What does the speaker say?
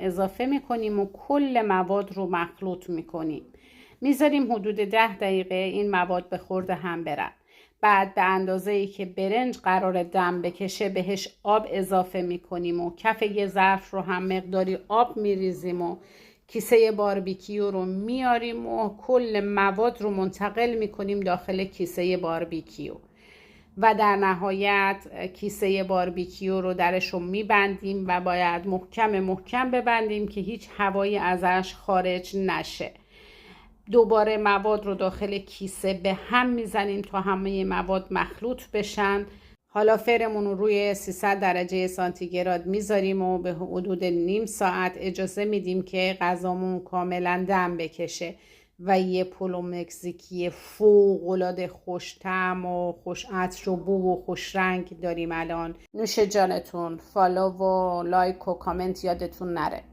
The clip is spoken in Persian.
اضافه میکنیم و کل مواد رو مخلوط میکنیم. میذاریم حدود 10 دقیقه این مواد به خورد هم برن. بعد به اندازه‌ای که برنج قرار دم بکشه بهش آب اضافه میکنیم و کف یه ظرف رو هم مقداری آب میریزیم و کیسه باربیکیو رو میاریم و کل مواد رو منتقل میکنیم داخل کیسه باربیکیو و در نهایت کیسه باربیکیو رو درش رو میبندیم و باید محکم ببندیم که هیچ هوایی ازش خارج نشه. دوباره مواد رو داخل کیسه به هم میزنیم تا همه مواد مخلوط بشن. حالا فرمون رو روی 300 درجه سانتیگراد میذاریم و به حدود نیم ساعت اجازه میدیم که غذامون کاملا دم بکشه و یه پلو مکزیکی فوق‌العاده خوش طعم و خوش عطر و بو و خوش رنگ داریم الان. نوش جانتون. فالو و لایک و کامنت یادتون نره.